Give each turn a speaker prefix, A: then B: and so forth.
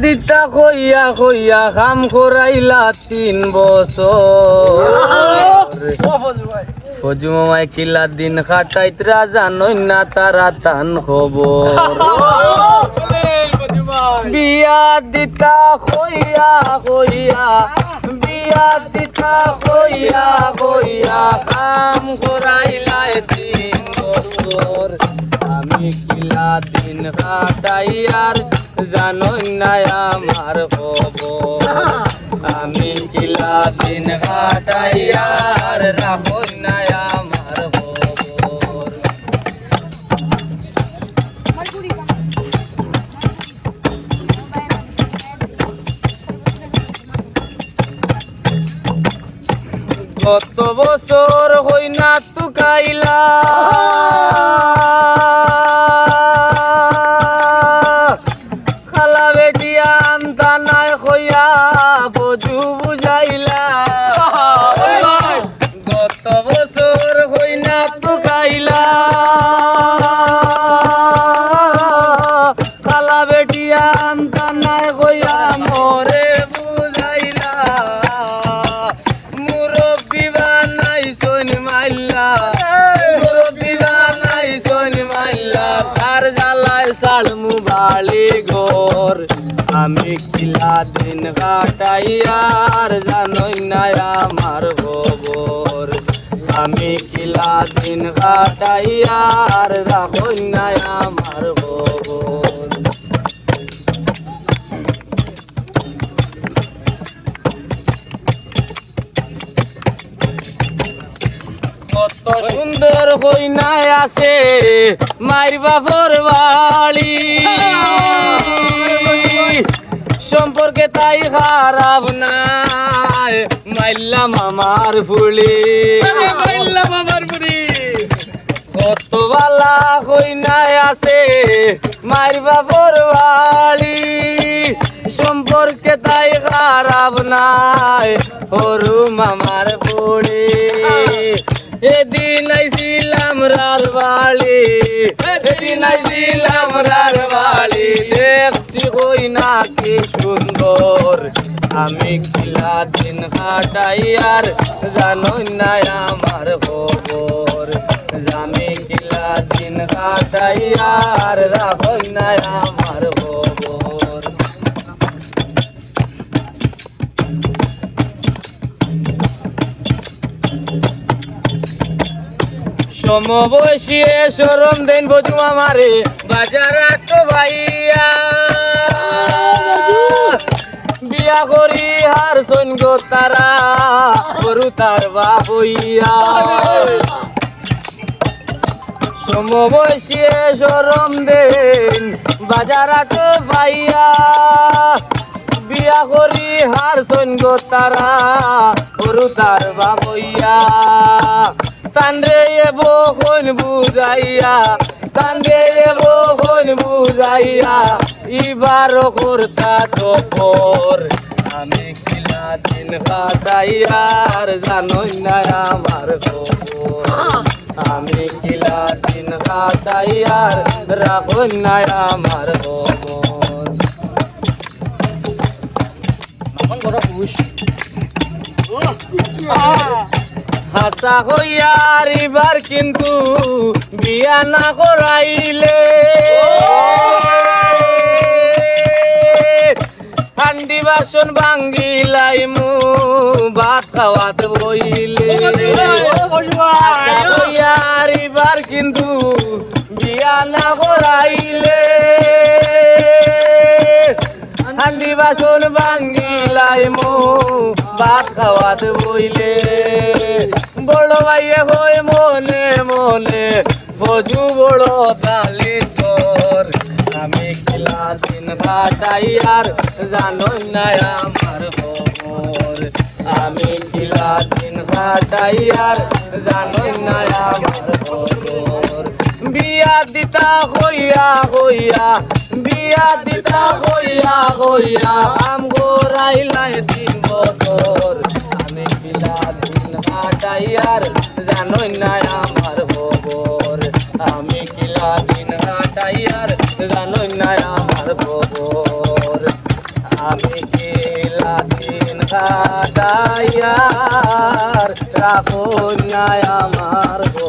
A: দিতা কইয়া কইয়া কাম করাইলা 3 বছর ফজু মামাই কিলা দিন খাটাইতরা জানোই না তারা তান খবর বিয়া দিতা কইয়া কইয়া বিয়া দিতা কইয়া কইয়া কাম করাইলা 3 বছর আমি কিলা দিন কাটাইয়ার জানোই না আমার খবর আমি কিলা দিন কাটাইয়ার রাখোই না আমার খবর গত বছর হই না তুকাইলা খালা বেটিয়া আনতা নাই কইয়া বজু বুঝাইলা গত বছর হই না তুকাইলা খালা বেটিয়া আনতা নাই কইয়া মরে বুঝাইলা মুরব্বি বানাই সোন মাইলা মুরব্বি বানাই সোন মাইলা তার জ্বালায় সাড়মু বাড়ি ঘর আমি কিলা দিন কাটাইয়ার জানোই না আমার খবর আমি কিলা দিন কাটাইয়ার রাখোই না আমার খবর কত সুন্দর হই না আছে মাইর বাপর বাড়ি সম্পর্কে তাই খারাপ নাই মাইল্লা মামার ফুলি কত বালা হই না আছে মাইর বাপর বাড়ি সম্পর্কে তাই খারাপ নাই হরু মামার ফুলি এদিন আইছিলাম রার বাড়ি এদিন আইছিলাম রার বাড়ি দেখছি কই না কি সুন্দর আমি কিলা দিন কাটাইয়ার জানোই না আমার খবর আমি কিলা দিন কাটাইয়ার রাখোই না আমার খবর সমবয়সিয়ে শরম দেন বজু আমারে বাজার তো ভাইয়া বিয়া করি হার সৈন্য তারা গরু তার বাপ হইয়া সমবয়সিয়ে শরম দেন বাজার তো ভাইয়া বিয়া করি হার সৈন্য তারা গরু তার বাপ হইয়া তান্ডে বখন বুঝাইয়া তান্ডে বখন বুঝাইয়া ইবার করতা তোর আমি কিলা দিন কাটাইয়ার জানোই না আমার খবর আমি কিলা দিন কাটাইয়ার রাখোই না আমার খবর হাসা হইয়ার এবার কিন্তু বিয়া না করাইলে হান্ডি বাসন ভাঙ্গিলাইমু ভাত খাওয়াত বইলে হইয়ার এবার কিন্তু বিয়া না করাইলে হান্ডি বাসন ভাঙ্গিলাইমু ভাত খাওয়াত বইলে বড় ভাইয়ে হই মনে মনে ফজু বড় তালি তোর আমি কিলা দিন কাটাইয়ার জানোই না আমার খবর আমি কিলা দিন কাটাইয়ার জানোই না আমার খবর বিয়া দিতা হইয়া হইয়া বিয়া দিতা হইয়া হইয়া আম গোরাইলাই 3 বছর আমি কিলা দিন কাটাইয়ার জানোই না আমার খবর আমি কিলা দিন কাটাইয়ার জানোই না আমার খবর বিকেলা দিন কাটাইয়ার রাখো না আমার গো